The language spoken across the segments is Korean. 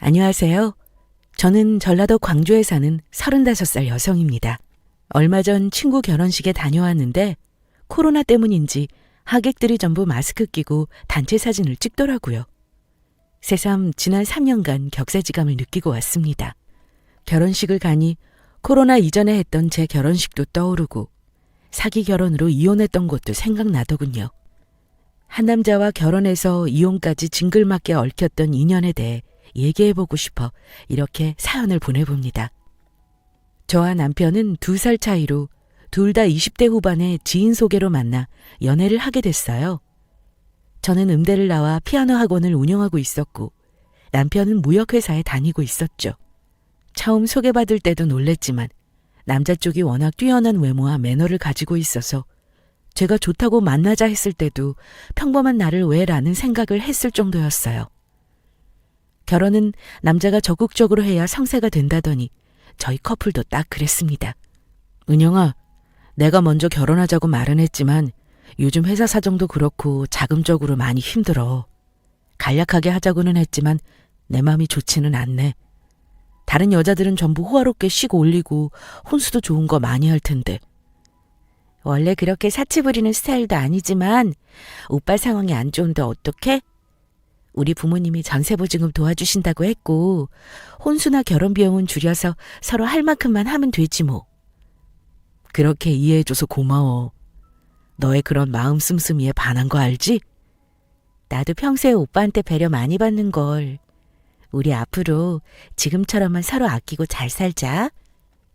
안녕하세요. 저는 전라도 광주에 사는 35살 여성입니다. 얼마 전 친구 결혼식에 다녀왔는데 코로나 때문인지 하객들이 전부 마스크 끼고 단체 사진을 찍더라고요. 새삼 지난 3년간 격세지감을 느끼고 왔습니다. 결혼식을 가니 코로나 이전에 했던 제 결혼식도 떠오르고 사기 결혼으로 이혼했던 것도 생각나더군요. 한 남자와 결혼해서 이혼까지 징글맞게 얽혔던 인연에 대해 얘기해보고 싶어 이렇게 사연을 보내봅니다. 저와 남편은 2살 차이로 둘 다 20대 후반에 지인 소개로 만나 연애를 하게 됐어요. 저는 음대를 나와 피아노 학원을 운영하고 있었고 남편은 무역회사에 다니고 있었죠. 처음 소개받을 때도 놀랬지만 남자 쪽이 워낙 뛰어난 외모와 매너를 가지고 있어서 제가 좋다고 만나자 했을 때도 평범한 나를 왜 라는 생각을 했을 정도였어요. 결혼은 남자가 적극적으로 해야 성사가 된다더니 저희 커플도 딱 그랬습니다. 은영아, 내가 먼저 결혼하자고 말은 했지만 요즘 회사 사정도 그렇고 자금적으로 많이 힘들어. 간략하게 하자고는 했지만 내 마음이 좋지는 않네. 다른 여자들은 전부 호화롭게 씩 올리고 혼수도 좋은 거 많이 할 텐데. 원래 그렇게 사치 부리는 스타일도 아니지만 오빠 상황이 안 좋은데 어떡해? 우리 부모님이 전세보증금 도와주신다고 했고 혼수나 결혼 비용은 줄여서 서로 할 만큼만 하면 되지 뭐. 그렇게 이해해줘서 고마워. 너의 그런 마음 씀씀이에 반한 거 알지? 나도 평소에 오빠한테 배려 많이 받는 걸. 우리 앞으로 지금처럼만 서로 아끼고 잘 살자.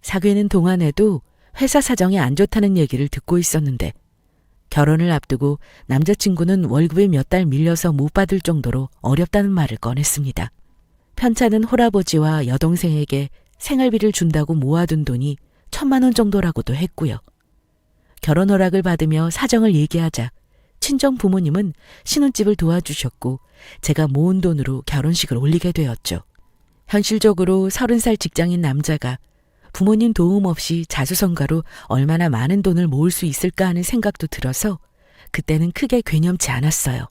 사귀는 동안에도 회사 사정이 안 좋다는 얘기를 듣고 있었는데 결혼을 앞두고 남자친구는 월급이 몇 달 밀려서 못 받을 정도로 어렵다는 말을 꺼냈습니다. 편찮은 할아버지와 여동생에게 생활비를 준다고 모아둔 돈이 1,000만 원 정도라고도 했고요. 결혼 허락을 받으며 사정을 얘기하자 친정 부모님은 신혼집을 도와주셨고 제가 모은 돈으로 결혼식을 올리게 되었죠. 현실적으로 30살 직장인 남자가 부모님 도움 없이 자수성가로 얼마나 많은 돈을 모을 수 있을까 하는 생각도 들어서 그때는 크게 괴념치 않았어요.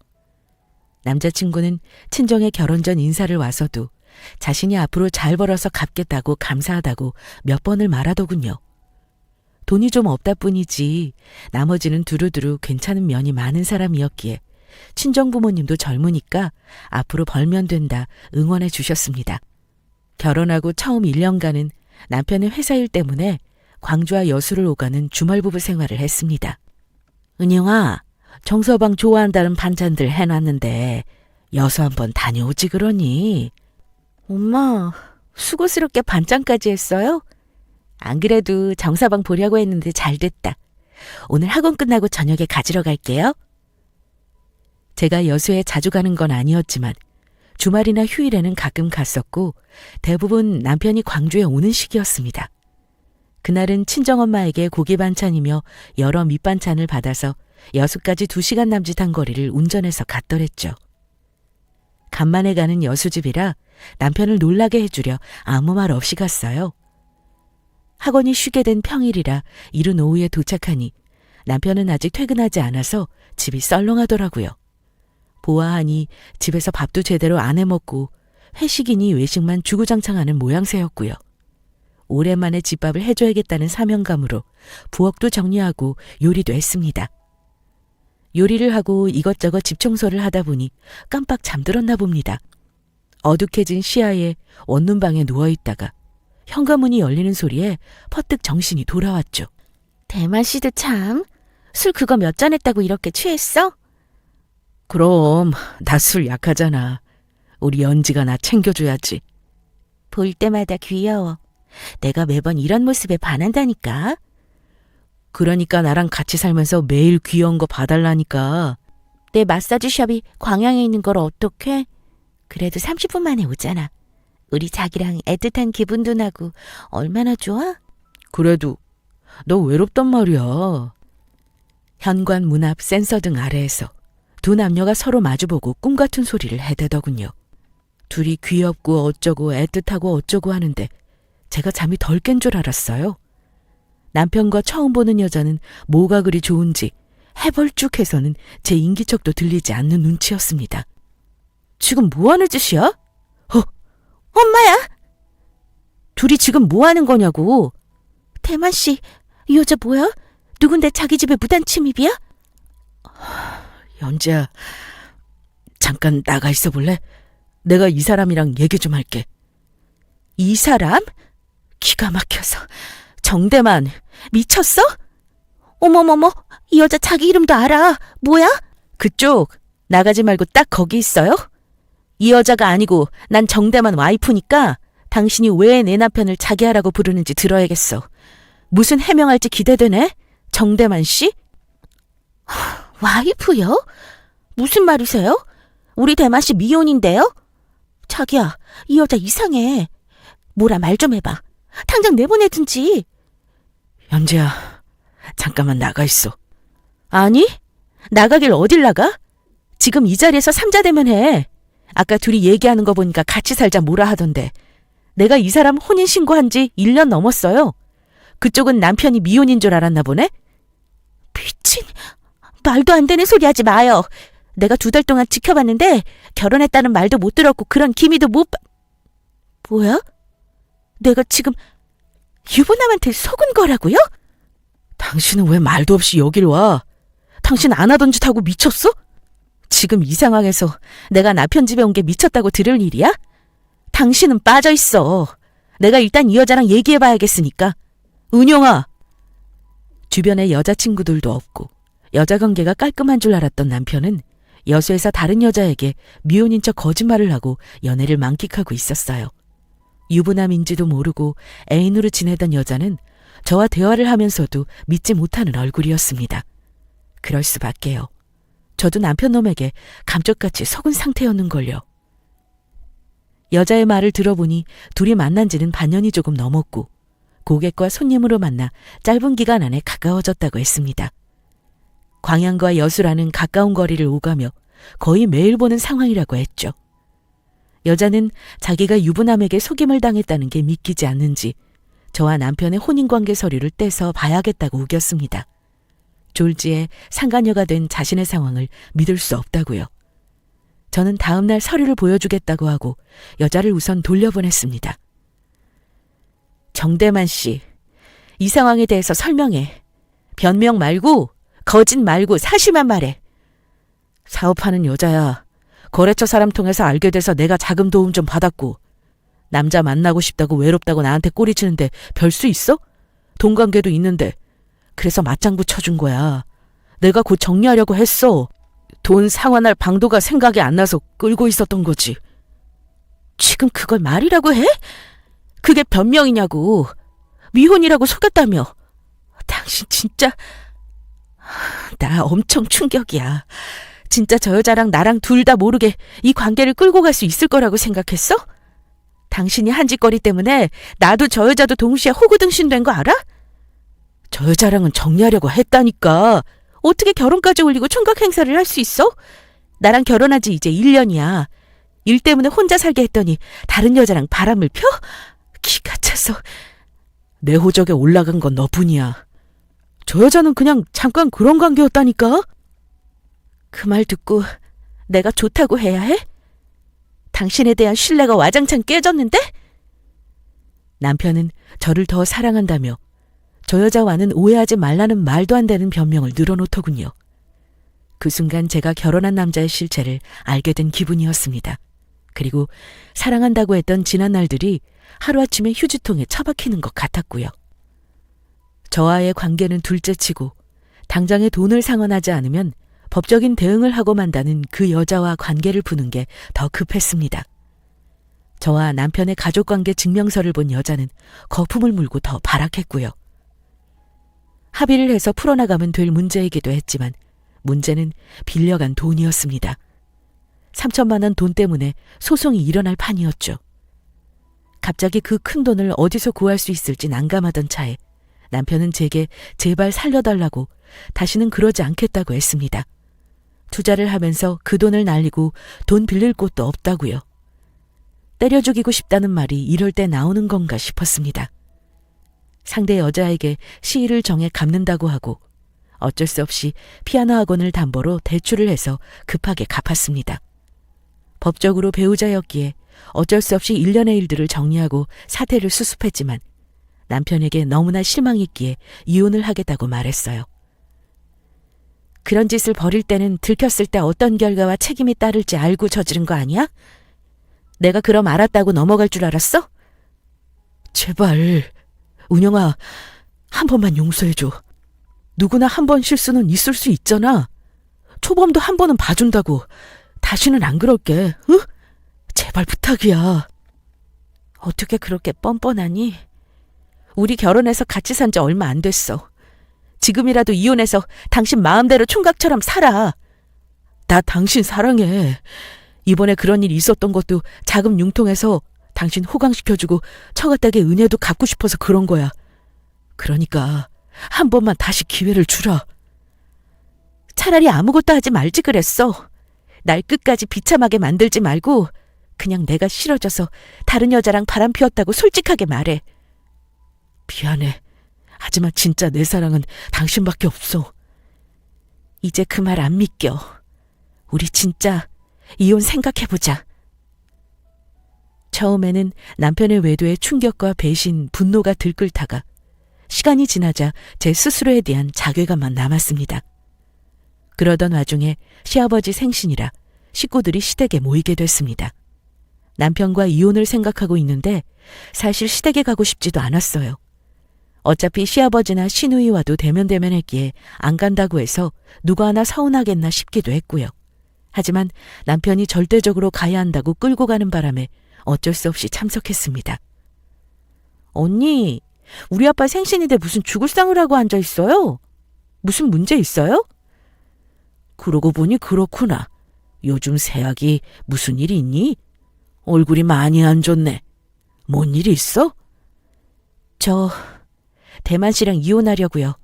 남자친구는 친정에 결혼 전 인사를 와서도 자신이 앞으로 잘 벌어서 갚겠다고 감사하다고 몇 번을 말하더군요. 돈이 좀 없다 뿐이지 나머지는 두루두루 괜찮은 면이 많은 사람이었기에 친정 부모님도 젊으니까 앞으로 벌면 된다 응원해 주셨습니다. 결혼하고 처음 1년간은 남편의 회사 일 때문에 광주와 여수를 오가는 주말 부부 생활을 했습니다. 은영아, 정서방 좋아한다는 반찬들 해놨는데 여수 한번 다녀오지 그러니? 엄마, 수고스럽게 반찬까지 했어요? 안 그래도 정서방 보려고 했는데 잘 됐다. 오늘 학원 끝나고 저녁에 가지러 갈게요. 제가 여수에 자주 가는 건 아니었지만 주말이나 휴일에는 가끔 갔었고 대부분 남편이 광주에 오는 시기였습니다. 그날은 친정엄마에게 고기 반찬이며 여러 밑반찬을 받아서 여수까지 2시간 남짓한 거리를 운전해서 갔더랬죠. 간만에 가는 여수집이라 남편을 놀라게 해주려 아무 말 없이 갔어요. 학원이 쉬게 된 평일이라 이른 오후에 도착하니 남편은 아직 퇴근하지 않아서 집이 썰렁하더라고요. 보아하니 집에서 밥도 제대로 안 해먹고 회식이니 외식만 주구장창하는 모양새였고요. 오랜만에 집밥을 해줘야겠다는 사명감으로 부엌도 정리하고 요리도 했습니다. 요리를 하고 이것저것 집 청소를 하다 보니 깜빡 잠들었나 봅니다. 어둑해진 시야에 원룸방에 누워있다가 현관문이 열리는 소리에 퍼뜩 정신이 돌아왔죠. 대만씨도 참, 술 그거 몇 잔 했다고 이렇게 취했어? 그럼 나 술 약하잖아. 우리 연지가 나 챙겨줘야지. 볼 때마다 귀여워. 내가 매번 이런 모습에 반한다니까. 그러니까 나랑 같이 살면서 매일 귀여운 거 봐달라니까. 내 마사지 샵이 광양에 있는 걸 어떡해? 그래도 30분 만에 오잖아. 우리 자기랑 애틋한 기분도 나고 얼마나 좋아? 그래도 너 외롭단 말이야. 현관 문 앞 센서등 아래에서 두 남녀가 서로 마주보고 꿈같은 소리를 해대더군요. 둘이 귀엽고 어쩌고 애틋하고 어쩌고 하는데 제가 잠이 덜 깬 줄 알았어요. 남편과 처음 보는 여자는 뭐가 그리 좋은지 해벌쭉해서는 제 인기척도 들리지 않는 눈치였습니다. 지금 뭐하는 짓이야? 엄마야! 둘이 지금 뭐 하는 거냐고. 대만 씨, 이 여자 뭐야? 누군데 자기 집에 무단 침입이야? 연재야, 잠깐 나가 있어 볼래? 내가 이 사람이랑 얘기 좀 할게. 이 사람? 기가 막혀서. 정대만, 미쳤어? 어머머머, 이 여자 자기 이름도 알아. 뭐야? 그쪽, 나가지 말고 딱 거기 있어요? 이 여자가 아니고 난 정대만 와이프니까 당신이 왜 내 남편을 자기야라고 부르는지 들어야겠어. 무슨 해명할지 기대되네? 정대만 씨? 와이프요? 무슨 말이세요? 우리 대만 씨 미혼인데요? 자기야, 이 여자 이상해. 뭐라 말 좀 해봐. 당장 내보내든지. 연재야, 잠깐만 나가 있어. 아니, 나가길 어딜 나가? 지금 이 자리에서 삼자대면 해. 아까 둘이 얘기하는 거 보니까 같이 살자 뭐라 하던데. 내가 이 사람 혼인신고한 지 1년 넘었어요. 그쪽은 남편이 미혼인 줄 알았나 보네? 미친, 말도 안 되는 소리 하지 마요. 내가 2달 동안 지켜봤는데 결혼했다는 말도 못 들었고 그런 기미도 못 뭐야? 내가 지금 유부남한테 속은 거라고요? 당신은 왜 말도 없이 여길 와? 당신 안 하던 짓 하고 미쳤어? 지금 이 상황에서 내가 남편 집에 온 게 미쳤다고 들을 일이야? 당신은 빠져있어. 내가 일단 이 여자랑 얘기해봐야겠으니까. 은영아. 주변에 여자친구들도 없고 여자 관계가 깔끔한 줄 알았던 남편은 여수에서 다른 여자에게 미혼인 척 거짓말을 하고 연애를 만끽하고 있었어요. 유부남인지도 모르고 애인으로 지내던 여자는 저와 대화를 하면서도 믿지 못하는 얼굴이었습니다. 그럴 수밖에요. 저도 남편 놈에게 감쪽같이 속은 상태였는걸요. 여자의 말을 들어보니 둘이 만난 지는 반년이 조금 넘었고 고객과 손님으로 만나 짧은 기간 안에 가까워졌다고 했습니다. 광양과 여수라는 가까운 거리를 오가며 거의 매일 보는 상황이라고 했죠. 여자는 자기가 유부남에게 속임을 당했다는 게 믿기지 않는지 저와 남편의 혼인관계 서류를 떼서 봐야겠다고 우겼습니다. 졸지에 상간녀가 된 자신의 상황을 믿을 수 없다고요. 저는 다음날 서류를 보여주겠다고 하고 여자를 우선 돌려보냈습니다. 정대만 씨, 이 상황에 대해서 설명해. 변명 말고 거짓 말고 사실만 말해. 사업하는 여자야. 거래처 사람 통해서 알게 돼서 내가 자금 도움 좀 받았고 남자 만나고 싶다고 외롭다고 나한테 꼬리치는데 별 수 있어? 돈 관계도 있는데 그래서 맞장구 쳐준 거야. 내가 곧 정리하려고 했어. 돈 상환할 방도가 생각이 안 나서 끌고 있었던 거지. 지금 그걸 말이라고 해? 그게 변명이냐고. 미혼이라고 속였다며. 당신 진짜... 나 엄청 충격이야. 진짜 저 여자랑 나랑 둘 다 모르게 이 관계를 끌고 갈 수 있을 거라고 생각했어? 당신이 한 짓거리 때문에 나도 저 여자도 동시에 호구등신 된 거 알아? 저 여자랑은 정리하려고 했다니까. 어떻게 결혼까지 올리고 총각 행사를 할 수 있어? 나랑 결혼한 지 이제 1년이야. 일 때문에 혼자 살게 했더니 다른 여자랑 바람을 펴? 기가 차서. 내 호적에 올라간 건 너뿐이야. 저 여자는 그냥 잠깐 그런 관계였다니까. 그 말 듣고 내가 좋다고 해야 해? 당신에 대한 신뢰가 와장창 깨졌는데? 남편은 저를 더 사랑한다며 저 여자와는 오해하지 말라는 말도 안 되는 변명을 늘어놓더군요. 그 순간 제가 결혼한 남자의 실체를 알게 된 기분이었습니다. 그리고 사랑한다고 했던 지난 날들이 하루아침에 휴지통에 처박히는 것 같았고요. 저와의 관계는 둘째치고 당장에 돈을 상환하지 않으면 법적인 대응을 하고 만다는 그 여자와 관계를 푸는 게 더 급했습니다. 저와 남편의 가족관계 증명서를 본 여자는 거품을 물고 더 발악했고요. 합의를 해서 풀어나가면 될 문제이기도 했지만 문제는 빌려간 돈이었습니다. 3천만 원 돈 때문에 소송이 일어날 판이었죠. 갑자기 그 큰 돈을 어디서 구할 수 있을지 난감하던 차에 남편은 제게 제발 살려달라고 다시는 그러지 않겠다고 했습니다. 투자를 하면서 그 돈을 날리고 돈 빌릴 곳도 없다고요. 때려 죽이고 싶다는 말이 이럴 때 나오는 건가 싶었습니다. 상대 여자에게 시일을 정해 갚는다고 하고 어쩔 수 없이 피아노 학원을 담보로 대출을 해서 급하게 갚았습니다. 법적으로 배우자였기에 어쩔 수 없이 일련의 일들을 정리하고 사태를 수습했지만 남편에게 너무나 실망했기에 이혼을 하겠다고 말했어요. 그런 짓을 벌일 때는 들켰을 때 어떤 결과와 책임이 따를지 알고 저지른 거 아니야? 내가 그럼 알았다고 넘어갈 줄 알았어? 제발, 은영아, 한 번만 용서해줘. 누구나 한 번 실수는 있을 수 있잖아. 초범도 한 번은 봐준다고. 다시는 안 그럴게, 응? 제발 부탁이야. 어떻게 그렇게 뻔뻔하니? 우리 결혼해서 같이 산 지 얼마 안 됐어. 지금이라도 이혼해서 당신 마음대로 총각처럼 살아. 나 당신 사랑해. 이번에 그런 일이 있었던 것도 자금 융통해서 당신 호강시켜주고 처갓댁의 은혜도 갚고 싶어서 그런 거야. 그러니까 한 번만 다시 기회를 주라. 차라리 아무것도 하지 말지 그랬어. 날 끝까지 비참하게 만들지 말고 그냥 내가 싫어져서 다른 여자랑 바람 피웠다고 솔직하게 말해. 미안해. 하지만 진짜 내 사랑은 당신밖에 없어. 이제 그 말 안 믿겨. 우리 진짜 이혼 생각해보자. 처음에는 남편의 외도에 충격과 배신, 분노가 들끓다가 시간이 지나자 제 스스로에 대한 자괴감만 남았습니다. 그러던 와중에 시아버지 생신이라 식구들이 시댁에 모이게 됐습니다. 남편과 이혼을 생각하고 있는데 사실 시댁에 가고 싶지도 않았어요. 어차피 시아버지나 시누이와도 대면대면했기에 안 간다고 해서 누가 하나 서운하겠나 싶기도 했고요. 하지만 남편이 절대적으로 가야 한다고 끌고 가는 바람에 어쩔 수 없이 참석했습니다. 언니, 우리 아빠 생신인데 무슨 죽을 상을 하고 앉아있어요? 무슨 문제 있어요? 그러고 보니 그렇구나. 요즘 새아기 무슨 일이 있니? 얼굴이 많이 안 좋네. 뭔 일이 있어? 저 대만 씨랑 이혼하려고요.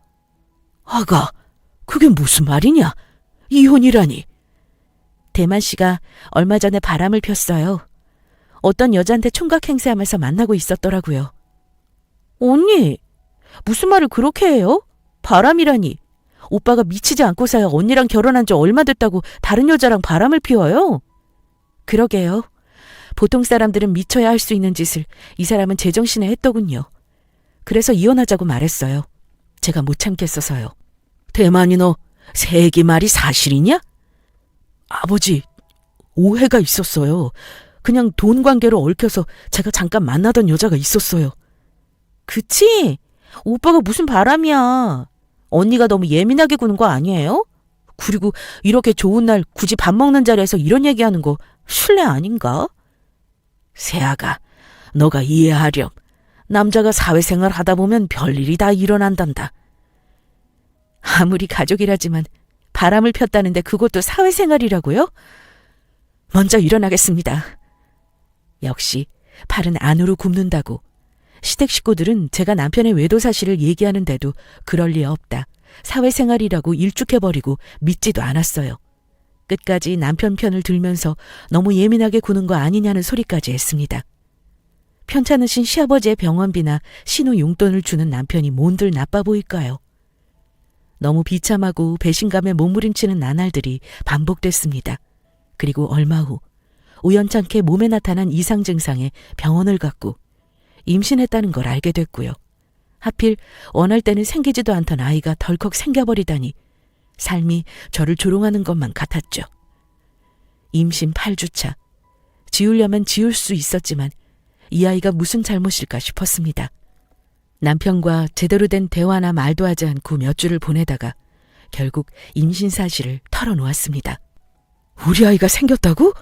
아가, 그게 무슨 말이냐? 이혼이라니. 대만 씨가 얼마 전에 바람을 폈어요. 어떤 여자한테 총각 행세하면서 만나고 있었더라고요. 언니, 무슨 말을 그렇게 해요? 바람이라니. 오빠가 미치지 않고서야 언니랑 결혼한 지 얼마 됐다고 다른 여자랑 바람을 피워요? 그러게요. 보통 사람들은 미쳐야 할 수 있는 짓을 이 사람은 제정신에 했더군요. 그래서 이혼하자고 말했어요. 제가 못 참겠어서요. 대만이 너 새애기 말이 사실이냐? 아버지, 오해가 있었어요. 그냥 돈 관계로 얽혀서 제가 잠깐 만나던 여자가 있었어요. 그치? 오빠가 무슨 바람이야. 언니가 너무 예민하게 구는 거 아니에요? 그리고 이렇게 좋은 날 굳이 밥 먹는 자리에서 이런 얘기하는 거 실례 아닌가? 세아가, 너가 이해하렴. 남자가 사회생활 하다 보면 별일이 다 일어난단다. 아무리 가족이라지만 바람을 폈다는데 그것도 사회생활이라고요? 먼저 일어나겠습니다. 역시 팔은 안으로 굽는다고. 시댁 식구들은 제가 남편의 외도 사실을 얘기하는데도 그럴 리 없다. 사회생활이라고 일축해버리고 믿지도 않았어요. 끝까지 남편 편을 들면서 너무 예민하게 구는 거 아니냐는 소리까지 했습니다. 편찮으신 시아버지의 병원비나 신우 용돈을 주는 남편이 뭔들 나빠 보일까요? 너무 비참하고 배신감에 몸부림치는 나날들이 반복됐습니다. 그리고 얼마 후 우연찮게 몸에 나타난 이상 증상에 병원을 갔고 임신했다는 걸 알게 됐고요. 하필 원할 때는 생기지도 않던 아이가 덜컥 생겨버리다니 삶이 저를 조롱하는 것만 같았죠. 임신 8주차. 지우려면 지울 수 있었지만 이 아이가 무슨 잘못일까 싶었습니다. 남편과 제대로 된 대화나 말도 하지 않고 몇 주를 보내다가 결국 임신 사실을 털어놓았습니다. 우리 아이가 생겼다고?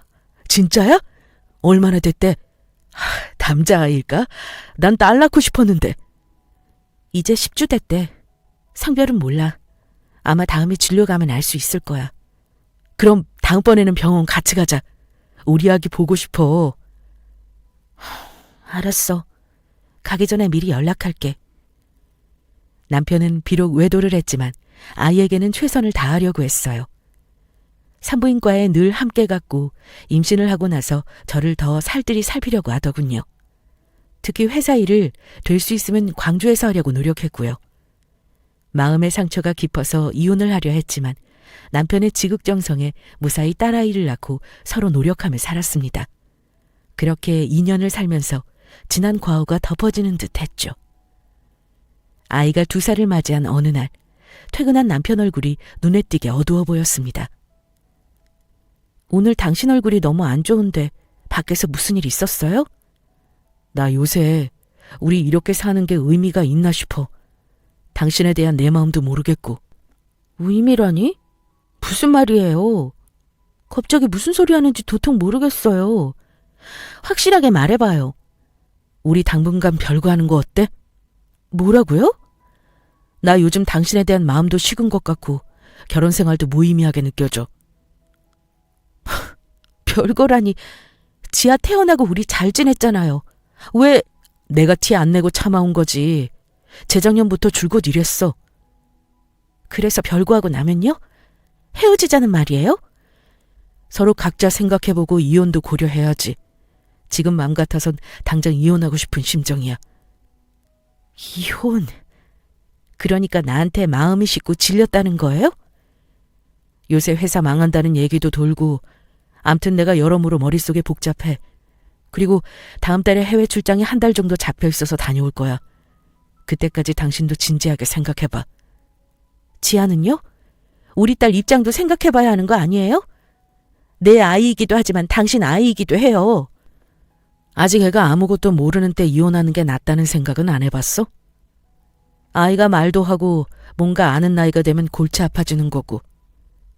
진짜야? 얼마나 됐대? 남자아이일까? 난 딸 낳고 싶었는데. 이제 10주 됐대. 성별은 몰라. 아마 다음에 진료 가면 알 수 있을 거야. 그럼 다음번에는 병원 같이 가자. 우리 아기 보고 싶어. 알았어. 가기 전에 미리 연락할게. 남편은 비록 외도를 했지만 아이에게는 최선을 다하려고 했어요. 산부인과에 늘 함께 갔고 임신을 하고 나서 저를 더 살뜰히 살피려고 하더군요. 특히 회사 일을 될 수 있으면 광주에서 하려고 노력했고요. 마음의 상처가 깊어서 이혼을 하려 했지만 남편의 지극정성에 무사히 딸아이를 낳고 서로 노력하며 살았습니다. 그렇게 2년을 살면서 지난 과오가 덮어지는 듯 했죠. 아이가 2살을 맞이한 어느 날, 퇴근한 남편 얼굴이 눈에 띄게 어두워 보였습니다. 오늘 당신 얼굴이 너무 안 좋은데 밖에서 무슨 일 있었어요? 나 요새 우리 이렇게 사는 게 의미가 있나 싶어. 당신에 대한 내 마음도 모르겠고. 의미라니? 무슨 말이에요? 갑자기 무슨 소리 하는지 도통 모르겠어요. 확실하게 말해봐요. 우리 당분간 별거하는 거 어때? 뭐라고요? 나 요즘 당신에 대한 마음도 식은 것 같고 결혼 생활도 무의미하게 느껴져. 별거라니. 지아 태어나고 우리 잘 지냈잖아요. 왜 내가 티 안 내고 참아온 거지. 재작년부터 줄곧 이랬어. 그래서 별거하고 나면요? 헤어지자는 말이에요? 서로 각자 생각해보고 이혼도 고려해야지. 지금 마음 같아선 당장 이혼하고 싶은 심정이야. 이혼? 그러니까 나한테 마음이 식고 질렸다는 거예요? 요새 회사 망한다는 얘기도 돌고 암튼 내가 여러모로 머릿속에 복잡해. 그리고 다음 달에 해외 출장이 1달 정도 잡혀 있어서 다녀올 거야. 그때까지 당신도 진지하게 생각해봐. 지아는요? 우리 딸 입장도 생각해봐야 하는 거 아니에요? 내 아이이기도 하지만 당신 아이이기도 해요. 아직 애가 아무것도 모르는 때 이혼하는 게 낫다는 생각은 안 해봤어? 아이가 말도 하고 뭔가 아는 나이가 되면 골치 아파지는 거고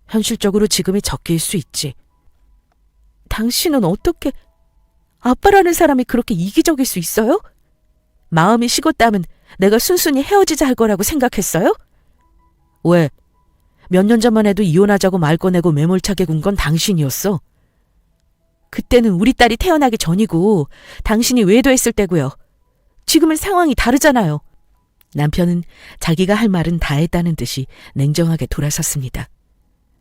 현실적으로 지금이 적기일 수 있지. 당신은 어떻게 아빠라는 사람이 그렇게 이기적일 수 있어요? 마음이 식었다면 내가 순순히 헤어지자 할 거라고 생각했어요? 왜? 몇 년 전만 해도 이혼하자고 말 꺼내고 매몰차게 군 건 당신이었어. 그때는 우리 딸이 태어나기 전이고 당신이 외도했을 때고요. 지금은 상황이 다르잖아요. 남편은 자기가 할 말은 다 했다는 듯이 냉정하게 돌아섰습니다.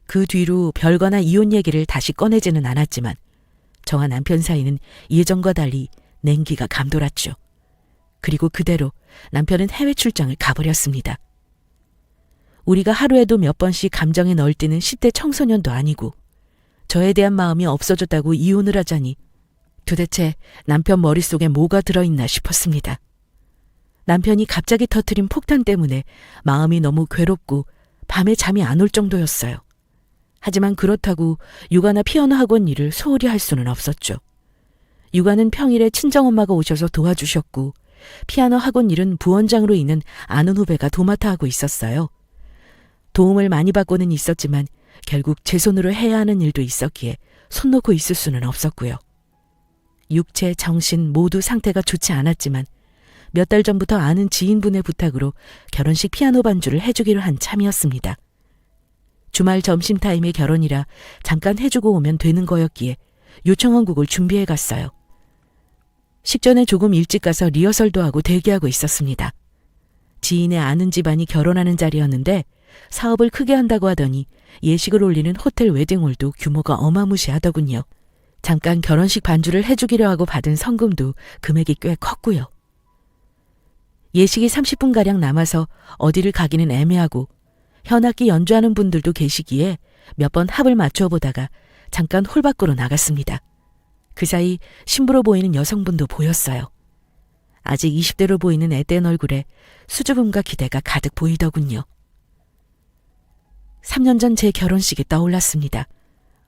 그 뒤로 별거나 이혼 얘기를 다시 꺼내지는 않았지만 저와 남편 사이는 예전과 달리 냉기가 감돌았죠. 그리고 그대로 남편은 해외 출장을 가버렸습니다. 우리가 하루에도 몇 번씩 감정에 널뛰는 10대 청소년도 아니고 저에 대한 마음이 없어졌다고 이혼을 하자니 도대체 남편 머릿속에 뭐가 들어있나 싶었습니다. 남편이 갑자기 터뜨린 폭탄 때문에 마음이 너무 괴롭고 밤에 잠이 안 올 정도였어요. 하지만 그렇다고 육아나 피아노 학원 일을 소홀히 할 수는 없었죠. 육아는 평일에 친정엄마가 오셔서 도와주셨고 피아노 학원 일은 부원장으로 있는 아는 후배가 도맡아 하고 있었어요. 도움을 많이 받고는 있었지만 결국 제 손으로 해야 하는 일도 있었기에 손 놓고 있을 수는 없었고요. 육체, 정신 모두 상태가 좋지 않았지만 몇 달 전부터 아는 지인분의 부탁으로 결혼식 피아노 반주를 해주기로 한 참이었습니다. 주말 점심타임에 결혼이라 잠깐 해주고 오면 되는 거였기에 요청한 곡을 준비해 갔어요. 식전에 조금 일찍 가서 리허설도 하고 대기하고 있었습니다. 지인의 아는 집안이 결혼하는 자리였는데 사업을 크게 한다고 하더니 예식을 올리는 호텔 웨딩홀도 규모가 어마무시하더군요. 잠깐 결혼식 반주를 해주기로 하고 받은 성금도 금액이 꽤 컸고요. 예식이 30분가량 남아서 어디를 가기는 애매하고 현악기 연주하는 분들도 계시기에 몇 번 합을 맞춰 보다가 잠깐 홀 밖으로 나갔습니다. 그 사이 신부로 보이는 여성분도 보였어요. 아직 20대로 보이는 앳된 얼굴에 수줍음과 기대가 가득 보이더군요. 3년 전 제 결혼식이 떠올랐습니다.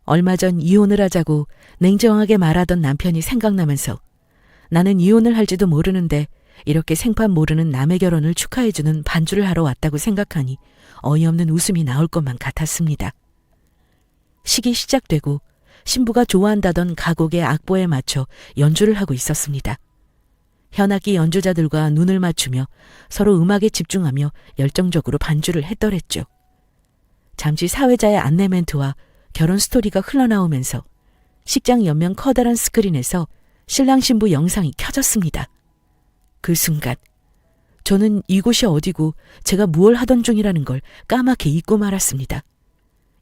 얼마 전 이혼을 하자고 냉정하게 말하던 남편이 생각나면서 나는 이혼을 할지도 모르는데 이렇게 생판 모르는 남의 결혼을 축하해주는 반주를 하러 왔다고 생각하니 어이없는 웃음이 나올 것만 같았습니다. 식이 시작되고 신부가 좋아한다던 가곡의 악보에 맞춰 연주를 하고 있었습니다. 현악기 연주자들과 눈을 맞추며 서로 음악에 집중하며 열정적으로 반주를 했더랬죠. 잠시 사회자의 안내 멘트와 결혼 스토리가 흘러나오면서 식장 옆면 커다란 스크린에서 신랑 신부 영상이 켜졌습니다. 그 순간 저는 이곳이 어디고 제가 무얼 하던 중이라는 걸 까맣게 잊고 말았습니다.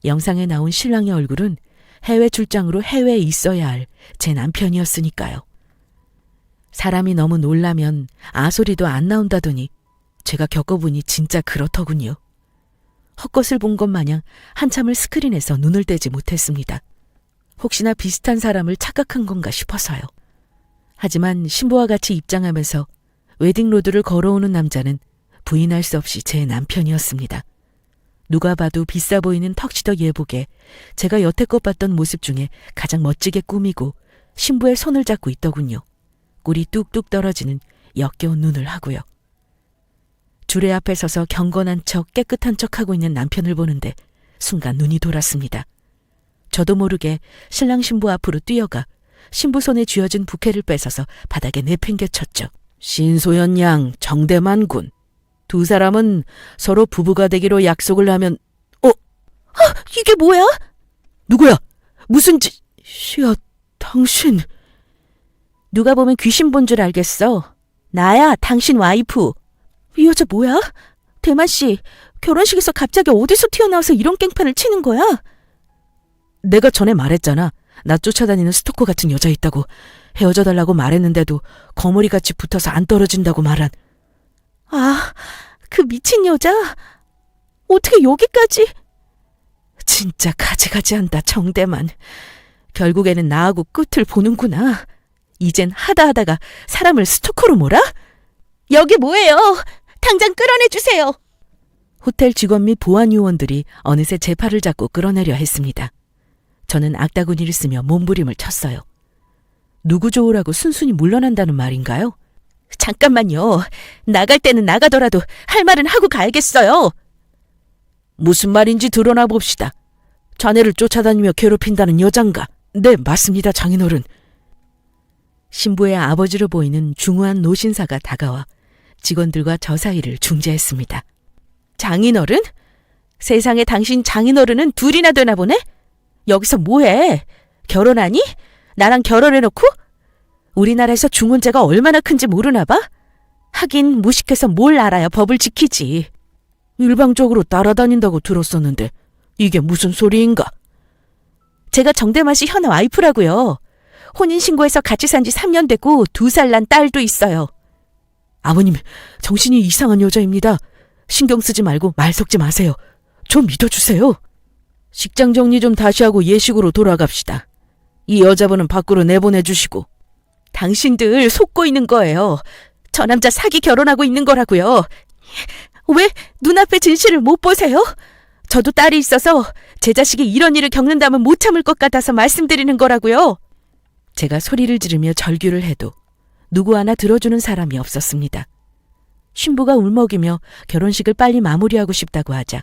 영상에 나온 신랑의 얼굴은 해외 출장으로 해외에 있어야 할 제 남편이었으니까요. 사람이 너무 놀라면 아소리도 안 나온다더니 제가 겪어보니 진짜 그렇더군요. 헛것을 본 것 마냥 한참을 스크린에서 눈을 떼지 못했습니다. 혹시나 비슷한 사람을 착각한 건가 싶어서요. 하지만 신부와 같이 입장하면서 웨딩로드를 걸어오는 남자는 부인할 수 없이 제 남편이었습니다. 누가 봐도 비싸 보이는 턱시도 예복에 제가 여태껏 봤던 모습 중에 가장 멋지게 꾸미고 신부의 손을 잡고 있더군요. 꿀이 뚝뚝 떨어지는 역겨운 눈을 하고요. 주례 앞에 서서 경건한 척 깨끗한 척하고 있는 남편을 보는데 순간 눈이 돌았습니다. 저도 모르게 신랑 신부 앞으로 뛰어가 신부 손에 쥐어준 부케를 뺏어서 바닥에 내팽개쳤죠. 신소연 양, 정대만 군. 두 사람은 서로 부부가 되기로 약속을 하면 이게 뭐야? 누구야? 무슨 짓이야, 당신. 누가 보면 귀신 본 줄 알겠어. 나야, 당신 와이프. 이 여자 뭐야? 대만씨, 결혼식에서 갑자기 어디서 튀어나와서 이런 깽판을 치는 거야? 내가 전에 말했잖아. 나 쫓아다니는 스토커 같은 여자 있다고. 헤어져 달라고 말했는데도 거머리같이 붙어서 안 떨어진다고 말한. 아, 그 미친 여자? 어떻게 여기까지? 진짜 가지가지한다, 정대만. 결국에는 나하고 끝을 보는구나. 이젠 하다가 사람을 스토커로 몰아? 여기 뭐예요? 당장 끌어내주세요. 호텔 직원 및 보안 요원들이 어느새 제 팔을 잡고 끌어내려 했습니다. 저는 악다구니를 쓰며 몸부림을 쳤어요. 누구 좋으라고 순순히 물러난다는 말인가요? 잠깐만요. 나갈 때는 나가더라도 할 말은 하고 가야겠어요. 무슨 말인지 드러나 봅시다. 자네를 쫓아다니며 괴롭힌다는 여잔가? 네, 맞습니다, 장인어른. 신부의 아버지로 보이는 중후한 노신사가 다가와 직원들과 저 사이를 중재했습니다. 장인어른? 세상에 당신 장인어른은 둘이나 되나 보네? 여기서 뭐해? 결혼하니? 나랑 결혼해놓고? 우리나라에서 중혼자가 얼마나 큰지 모르나 봐? 하긴 무식해서 뭘 알아야 법을 지키지. 일방적으로 따라다닌다고 들었었는데 이게 무슨 소리인가? 제가 정대만 씨 현 와이프라고요. 혼인신고해서 같이 산 지 3년 되고 2살 난 딸도 있어요. 아버님, 정신이 이상한 여자입니다. 신경 쓰지 말고 말 섞지 마세요. 좀 믿어주세요. 식장 정리 좀 다시 하고 예식으로 돌아갑시다. 이 여자분은 밖으로 내보내주시고. 당신들 속고 있는 거예요. 저 남자 사기 결혼하고 있는 거라고요. 왜 눈앞의 진실을 못 보세요? 저도 딸이 있어서 제 자식이 이런 일을 겪는다면 못 참을 것 같아서 말씀드리는 거라고요. 제가 소리를 지르며 절규를 해도 누구 하나 들어주는 사람이 없었습니다. 신부가 울먹이며 결혼식을 빨리 마무리하고 싶다고 하자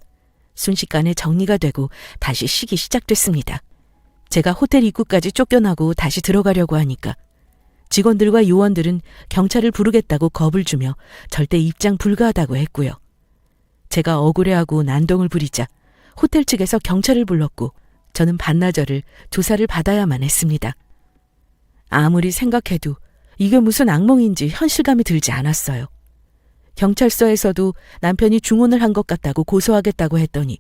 순식간에 정리가 되고 다시 식이 시작됐습니다. 제가 호텔 입구까지 쫓겨나고 다시 들어가려고 하니까 직원들과 요원들은 경찰을 부르겠다고 겁을 주며 절대 입장 불가하다고 했고요. 제가 억울해하고 난동을 부리자 호텔 측에서 경찰을 불렀고 저는 반나절을 조사를 받아야만 했습니다. 아무리 생각해도 이게 무슨 악몽인지 현실감이 들지 않았어요. 경찰서에서도 남편이 중혼을 한 것 같다고 고소하겠다고 했더니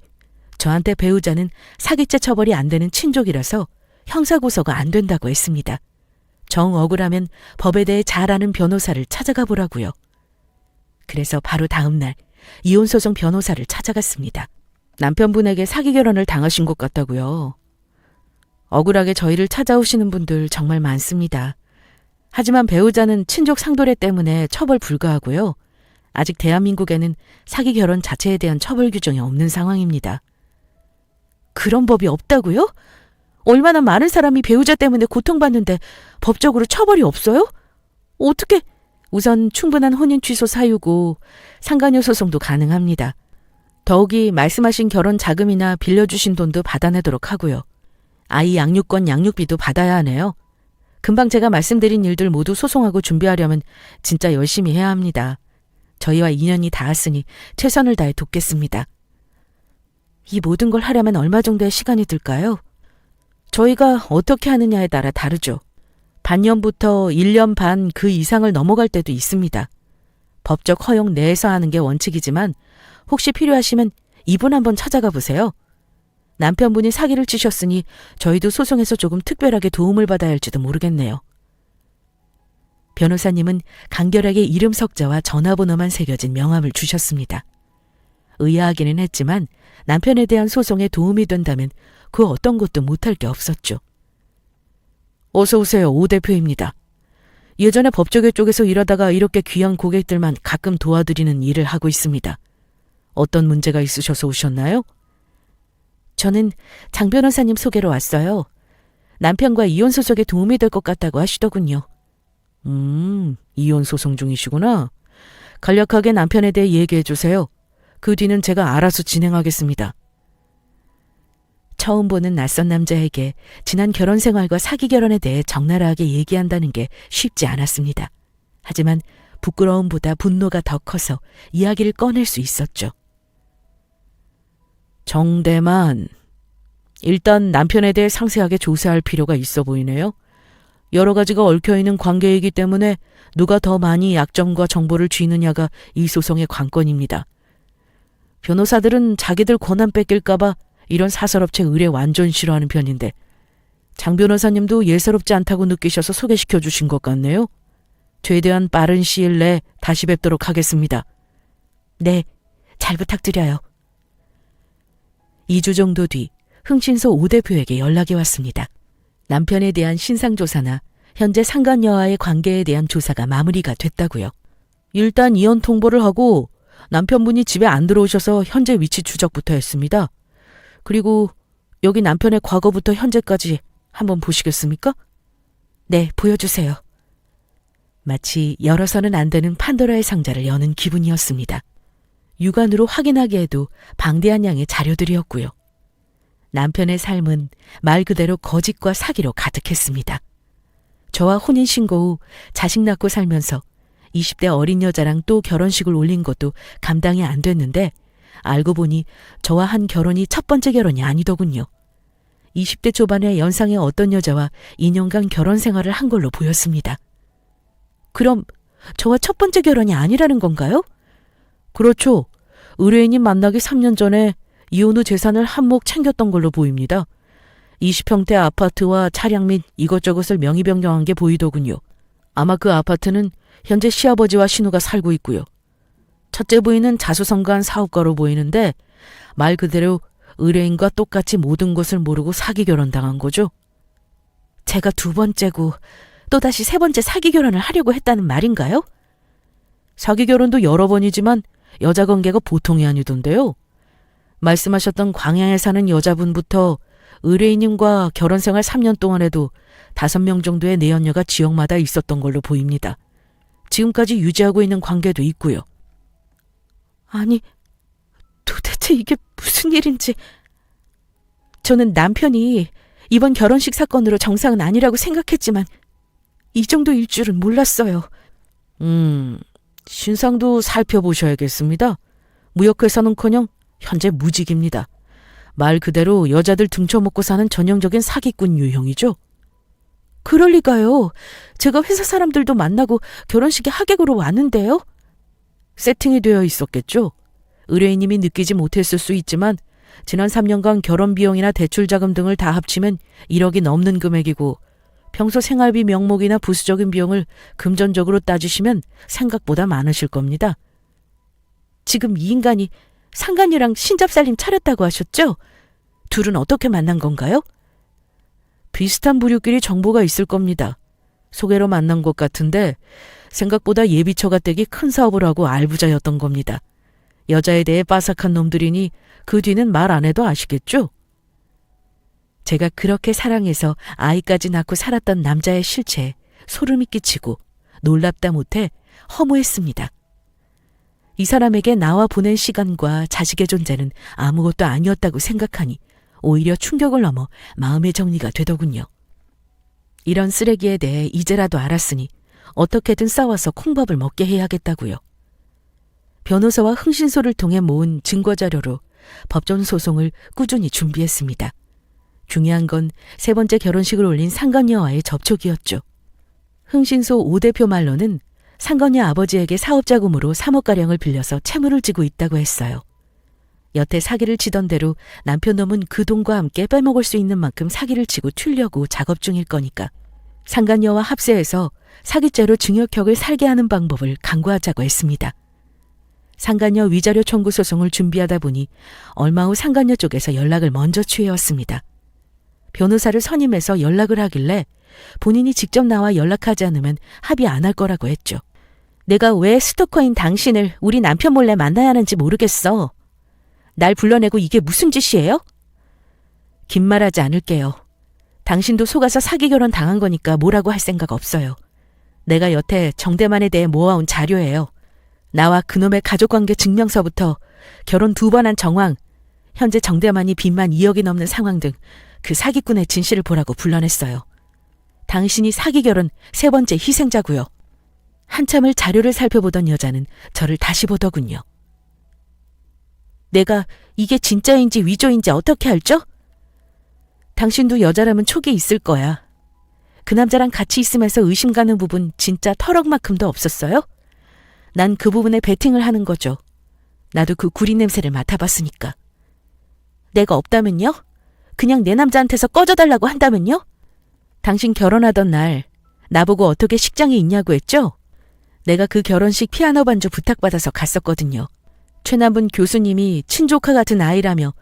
저한테 배우자는 사기죄 처벌이 안 되는 친족이라서 형사고소가 안 된다고 했습니다. 정 억울하면 법에 대해 잘 아는 변호사를 찾아가 보라고요. 그래서 바로 다음 날 이혼소송 변호사를 찾아갔습니다. 남편분에게 사기 결혼을 당하신 것 같다고요. 억울하게 저희를 찾아오시는 분들 정말 많습니다. 하지만 배우자는 친족 상도례 때문에 처벌 불가하고요. 아직 대한민국에는 사기 결혼 자체에 대한 처벌 규정이 없는 상황입니다. 그런 법이 없다고요? 얼마나 많은 사람이 배우자 때문에 고통받는데 법적으로 처벌이 없어요? 어떻게? 우선 충분한 혼인 취소 사유고 상간녀 소송도 가능합니다. 더욱이 말씀하신 결혼 자금이나 빌려주신 돈도 받아내도록 하고요. 아이 양육권 양육비도 받아야 하네요. 금방 제가 말씀드린 일들 모두 소송하고 준비하려면 진짜 열심히 해야 합니다. 저희와 인연이 닿았으니 최선을 다해 돕겠습니다. 이 모든 걸 하려면 얼마 정도의 시간이 들까요? 저희가 어떻게 하느냐에 따라 다르죠. 반년부터 1년 반 그 이상을 넘어갈 때도 있습니다. 법적 허용 내에서 하는 게 원칙이지만 혹시 필요하시면 이분 한번 찾아가 보세요. 남편분이 사기를 치셨으니 저희도 소송에서 조금 특별하게 도움을 받아야 할지도 모르겠네요. 변호사님은 간결하게 이름 석자와 전화번호만 새겨진 명함을 주셨습니다. 의아하기는 했지만 남편에 대한 소송에 도움이 된다면 그 어떤 것도 못할 게 없었죠. 어서 오세요, 오 대표입니다. 예전에 법조계 쪽에서 일하다가 이렇게 귀한 고객들만 가끔 도와드리는 일을 하고 있습니다. 어떤 문제가 있으셔서 오셨나요? 저는 장 변호사님 소개로 왔어요. 남편과 이혼 소송에 도움이 될 것 같다고 하시더군요. 이혼 소송 중이시구나. 간략하게 남편에 대해 얘기해 주세요. 그 뒤는 제가 알아서 진행하겠습니다. 처음 보는 낯선 남자에게 지난 결혼 생활과 사기 결혼에 대해 적나라하게 얘기한다는 게 쉽지 않았습니다. 하지만 부끄러움보다 분노가 더 커서 이야기를 꺼낼 수 있었죠. 정대만, 일단 남편에 대해 상세하게 조사할 필요가 있어 보이네요. 여러 가지가 얽혀있는 관계이기 때문에 누가 더 많이 약점과 정보를 쥐느냐가 이 소송의 관건입니다. 변호사들은 자기들 권한 뺏길까봐 이런 사설업체 의뢰 완전 싫어하는 편인데 장 변호사님도 예사롭지 않다고 느끼셔서 소개시켜 주신 것 같네요. 최대한 빠른 시일 내에 다시 뵙도록 하겠습니다. 네, 잘 부탁드려요. 2주 정도 뒤 흥신소 오 대표에게 연락이 왔습니다. 남편에 대한 신상조사나 현재 상간녀와의 관계에 대한 조사가 마무리가 됐다고요. 일단 이혼 통보를 하고 남편분이 집에 안 들어오셔서 현재 위치 추적부터 했습니다. 그리고 여기 남편의 과거부터 현재까지 한번 보시겠습니까? 네, 보여주세요. 마치 열어서는 안 되는 판도라의 상자를 여는 기분이었습니다. 육안으로 확인하기에도 방대한 양의 자료들이었고요. 남편의 삶은 말 그대로 거짓과 사기로 가득했습니다. 저와 혼인신고 후 자식 낳고 살면서 20대 어린 여자랑 또 결혼식을 올린 것도 감당이 안 됐는데 알고 보니 저와 한 결혼이 첫 번째 결혼이 아니더군요. 20대 초반의 연상의 어떤 여자와 2년간 결혼 생활을 한 걸로 보였습니다. 그럼 저와 첫 번째 결혼이 아니라는 건가요? 그렇죠. 의뢰인님 만나기 3년 전에 이혼 후 재산을 한몫 챙겼던 걸로 보입니다. 20평대 아파트와 차량 및 이것저것을 명의 변경한 게 보이더군요. 아마 그 아파트는 현재 시아버지와 신우가 살고 있고요. 첫째 부인은 자수성가한 사업가로 보이는데 말 그대로 의뢰인과 똑같이 모든 것을 모르고 사기 결혼당한 거죠. 제가 두 번째고 또다시 세 번째 사기 결혼을 하려고 했다는 말인가요? 사기 결혼도 여러 번이지만 여자 관계가 보통이 아니던데요. 말씀하셨던 광양에 사는 여자분부터 의뢰인님과 결혼 생활 3년 동안에도 5명 정도의 내연녀가 지역마다 있었던 걸로 보입니다. 지금까지 유지하고 있는 관계도 있고요. 아니, 도대체 이게 무슨 일인지. 저는 남편이 이번 결혼식 사건으로 정상은 아니라고 생각했지만 이 정도일 줄은 몰랐어요. 신상도 살펴보셔야겠습니다. 무역회사는커녕 현재 무직입니다. 말 그대로 여자들 등쳐먹고 사는 전형적인 사기꾼 유형이죠. 그럴 리가요. 제가 회사 사람들도 만나고 결혼식에 하객으로 왔는데요. 세팅이 되어 있었겠죠. 의뢰인님이 느끼지 못했을 수 있지만 지난 3년간 결혼 비용이나 대출 자금 등을 다 합치면 1억이 넘는 금액이고 평소 생활비 명목이나 부수적인 비용을 금전적으로 따지시면 생각보다 많으실 겁니다. 지금 이 인간이 상간녀랑 신잡살림 차렸다고 하셨죠? 둘은 어떻게 만난 건가요? 비슷한 부류끼리 정보가 있을 겁니다. 소개로 만난 것 같은데 생각보다 예비처가 떼기 큰 사업을 하고 알부자였던 겁니다. 여자에 대해 빠삭한 놈들이니 그 뒤는 말 안 해도 아시겠죠? 제가 그렇게 사랑해서 아이까지 낳고 살았던 남자의 실체에 소름이 끼치고 놀랍다 못해 허무했습니다. 이 사람에게 나와 보낸 시간과 자식의 존재는 아무것도 아니었다고 생각하니 오히려 충격을 넘어 마음의 정리가 되더군요. 이런 쓰레기에 대해 이제라도 알았으니 어떻게든 싸워서 콩밥을 먹게 해야겠다고요. 변호사와 흥신소를 통해 모은 증거자료로 법정 소송을 꾸준히 준비했습니다. 중요한 건 세 번째 결혼식을 올린 상간녀와의 접촉이었죠. 흥신소 오 대표 말로는 상간녀 아버지에게 사업자금으로 3억가량을 빌려서 채무를 지고 있다고 했어요. 여태 사기를 치던 대로 남편 놈은 그 돈과 함께 빼먹을 수 있는 만큼 사기를 치고 튀려고 작업 중일 거니까 상간녀와 합세해서 사기죄로 증여격을 살게 하는 방법을 강구하자고 했습니다. 상간녀 위자료 청구 소송을 준비하다 보니 얼마 후 상간녀 쪽에서 연락을 먼저 취해왔습니다. 변호사를 선임해서 연락을 하길래 본인이 직접 나와 연락하지 않으면 합의 안 할 거라고 했죠. 내가 왜 스토커인 당신을 우리 남편 몰래 만나야 하는지 모르겠어. 날 불러내고 이게 무슨 짓이에요? 긴 말하지 않을게요. 당신도 속아서 사기 결혼 당한 거니까 뭐라고 할 생각 없어요. 내가 여태 정대만에 대해 모아온 자료예요. 나와 그놈의 가족관계 증명서부터 결혼 2번 한 정황, 현재 정대만이 빚만 2억이 넘는 상황 등 그 사기꾼의 진실을 보라고 불러냈어요. 당신이 사기 결혼 3번째 희생자고요. 한참을 자료를 살펴보던 여자는 저를 다시 보더군요. 내가 이게 진짜인지 위조인지 어떻게 알죠? 당신도 여자라면 촉이 있을 거야. 그 남자랑 같이 있으면서 의심 가는 부분 진짜 털억만큼도 없었어요? 난 그 부분에 베팅을 하는 거죠. 나도 그 구린 냄새를 맡아봤으니까. 내가 없다면요? 그냥 내 남자한테서 꺼져달라고 한다면요? 당신 결혼하던 날 나보고 어떻게 식장에 있냐고 했죠? 내가 그 결혼식 피아노 반주 부탁받아서 갔었거든요. 최남분 교수님이 친조카 같은 아이라며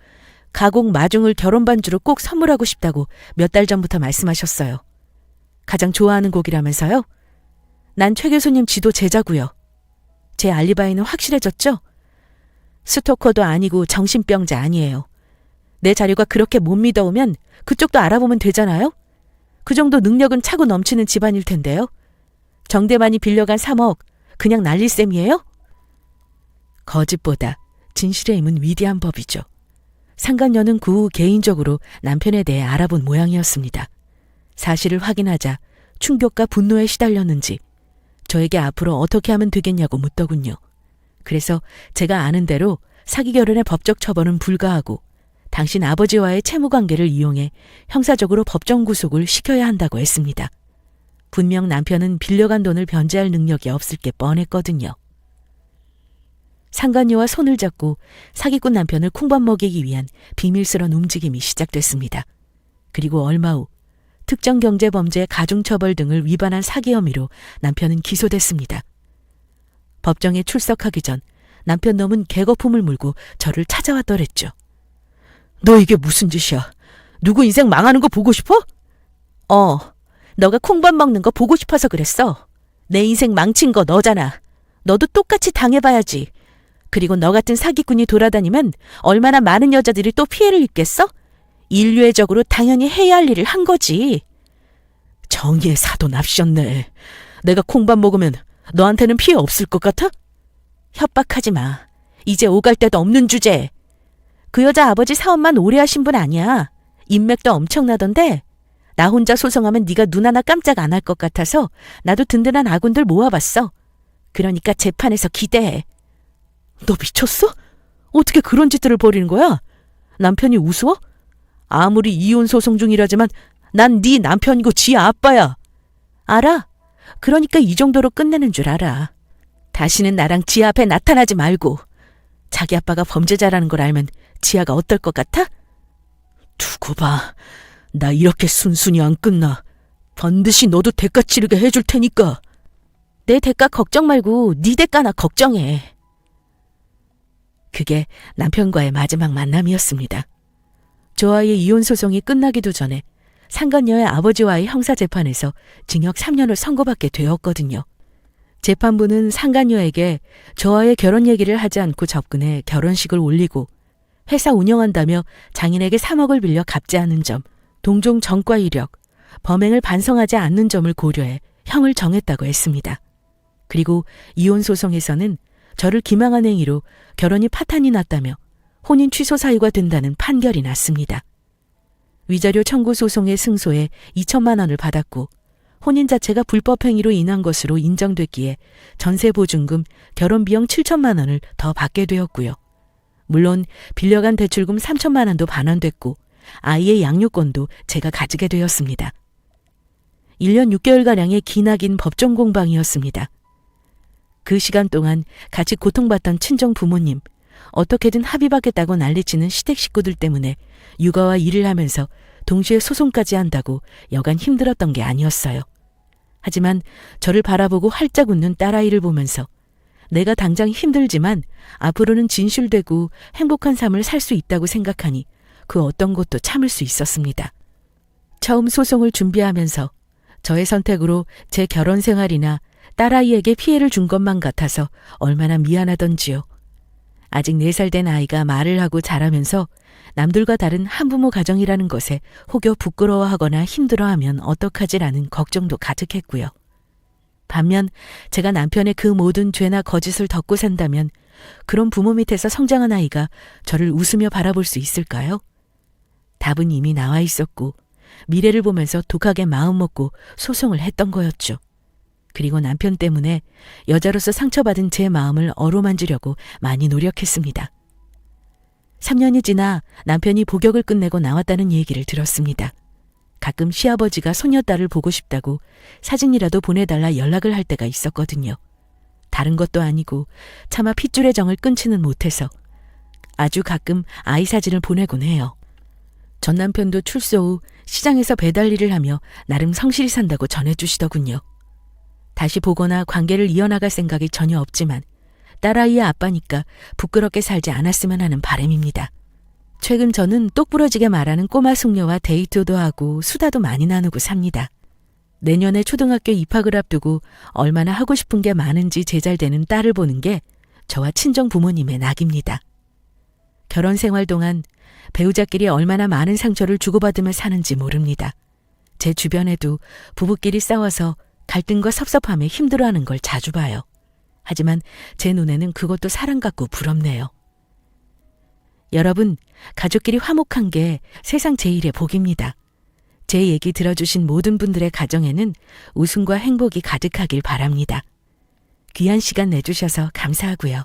가곡 마중을 결혼 반주로 꼭 선물하고 싶다고 몇 달 전부터 말씀하셨어요. 가장 좋아하는 곡이라면서요? 난 최 교수님 지도 제자고요. 제 알리바이는 확실해졌죠? 스토커도 아니고 정신병자 아니에요. 내 자료가 그렇게 못 믿어오면 그쪽도 알아보면 되잖아요? 그 정도 능력은 차고 넘치는 집안일 텐데요. 정대만이 빌려간 3억 그냥 날릴 셈이에요? 거짓보다 진실의 힘은 위대한 법이죠. 상간녀는 그 후 개인적으로 남편에 대해 알아본 모양이었습니다. 사실을 확인하자 충격과 분노에 시달렸는지 저에게 앞으로 어떻게 하면 되겠냐고 묻더군요. 그래서 제가 아는 대로 사기 결혼의 법적 처벌은 불가하고 당신 아버지와의 채무관계를 이용해 형사적으로 법정 구속을 시켜야 한다고 했습니다. 분명 남편은 빌려간 돈을 변제할 능력이 없을 게 뻔했거든요. 상간녀와 손을 잡고 사기꾼 남편을 콩밥 먹이기 위한 비밀스런 움직임이 시작됐습니다. 그리고 얼마 후 특정 경제범죄 가중처벌 등을 위반한 사기 혐의로 남편은 기소됐습니다. 법정에 출석하기 전 남편 놈은 개거품을 물고 저를 찾아왔더랬죠. 너 이게 무슨 짓이야? 누구 인생 망하는 거 보고 싶어? 너가 콩밥 먹는 거 보고 싶어서 그랬어. 내 인생 망친 거 너잖아. 너도 똑같이 당해봐야지. 그리고 너 같은 사기꾼이 돌아다니면 얼마나 많은 여자들이 또 피해를 입겠어? 인류애적으로 당연히 해야 할 일을 한 거지. 정의의 사도 납셨네. 내가 콩밥 먹으면 너한테는 피해 없을 것 같아? 협박하지 마. 이제 오갈 데도 없는 주제. 그 여자 아버지 사업만 오래 하신 분 아니야. 인맥도 엄청나던데 나 혼자 소송하면 네가 눈 하나 깜짝 안 할 것 같아서 나도 든든한 아군들 모아봤어. 그러니까 재판에서 기대해. 너 미쳤어? 어떻게 그런 짓들을 벌이는 거야? 남편이 우스워? 아무리 이혼 소송 중이라지만 난 네 남편이고 지 아빠야. 알아. 그러니까 이 정도로 끝내는 줄 알아. 다시는 나랑 지 앞에 나타나지 말고. 자기 아빠가 범죄자라는 걸 알면 지아가 어떨 것 같아? 두고 봐. 나 이렇게 순순히 안 끝나. 반드시 너도 대가 치르게 해줄 테니까. 내 대가 걱정 말고 네 대가나 걱정해. 그게 남편과의 마지막 만남이었습니다. 저와의 이혼 소송이 끝나기도 전에 상간녀의 아버지와의 형사재판에서 징역 3년을 선고받게 되었거든요. 재판부는 상간녀에게 저와의 결혼 얘기를 하지 않고 접근해 결혼식을 올리고 회사 운영한다며 장인에게 3억을 빌려 갚지 않은 점, 동종 전과 이력, 범행을 반성하지 않는 점을 고려해 형을 정했다고 했습니다. 그리고 이혼 소송에서는 저를 기망한 행위로 결혼이 파탄이 났다며 혼인 취소 사유가 된다는 판결이 났습니다. 위자료 청구 소송의 승소에 2천만 원을 받았고 혼인 자체가 불법 행위로 인한 것으로 인정됐기에 전세보증금, 결혼비용 7천만 원을 더 받게 되었고요. 물론 빌려간 대출금 3천만 원도 반환됐고 아이의 양육권도 제가 가지게 되었습니다. 1년 6개월가량의 기나긴 법정 공방이었습니다. 그 시간 동안 같이 고통받던 친정 부모님, 어떻게든 합의받겠다고 난리치는 시댁 식구들 때문에 육아와 일을 하면서 동시에 소송까지 한다고 여간 힘들었던 게 아니었어요. 하지만 저를 바라보고 활짝 웃는 딸아이를 보면서 내가 당장 힘들지만 앞으로는 진실되고 행복한 삶을 살 수 있다고 생각하니 그 어떤 것도 참을 수 있었습니다. 처음 소송을 준비하면서 저의 선택으로 제 결혼 생활이나 딸아이에게 피해를 준 것만 같아서 얼마나 미안하던지요. 아직 4살 된 아이가 말을 하고 자라면서 남들과 다른 한부모 가정이라는 것에 혹여 부끄러워하거나 힘들어하면 어떡하지라는 걱정도 가득했고요. 반면 제가 남편의 그 모든 죄나 거짓을 덮고 산다면 그런 부모 밑에서 성장한 아이가 저를 웃으며 바라볼 수 있을까요? 답은 이미 나와 있었고 미래를 보면서 독하게 마음먹고 소송을 했던 거였죠. 그리고 남편 때문에 여자로서 상처받은 제 마음을 어루만지려고 많이 노력했습니다. 3년이 지나 남편이 복역을 끝내고 나왔다는 얘기를 들었습니다. 가끔 시아버지가 손녀딸을 보고 싶다고 사진이라도 보내달라 연락을 할 때가 있었거든요. 다른 것도 아니고 차마 핏줄의 정을 끊지는 못해서 아주 가끔 아이 사진을 보내곤 해요. 전 남편도 출소 후 시장에서 배달 일을 하며 나름 성실히 산다고 전해주시더군요. 다시 보거나 관계를 이어나갈 생각이 전혀 없지만 딸아이의 아빠니까 부끄럽게 살지 않았으면 하는 바람입니다. 최근 저는 똑부러지게 말하는 꼬마 숙녀와 데이트도 하고 수다도 많이 나누고 삽니다. 내년에 초등학교 입학을 앞두고 얼마나 하고 싶은 게 많은지 제잘되는 딸을 보는 게 저와 친정 부모님의 낙입니다. 결혼 생활 동안 배우자끼리 얼마나 많은 상처를 주고받으며 사는지 모릅니다. 제 주변에도 부부끼리 싸워서 갈등과 섭섭함에 힘들어하는 걸 자주 봐요. 하지만 제 눈에는 그것도 사랑 같고 부럽네요. 여러분, 가족끼리 화목한 게 세상 제일의 복입니다. 제 얘기 들어주신 모든 분들의 가정에는 웃음과 행복이 가득하길 바랍니다. 귀한 시간 내주셔서 감사하고요.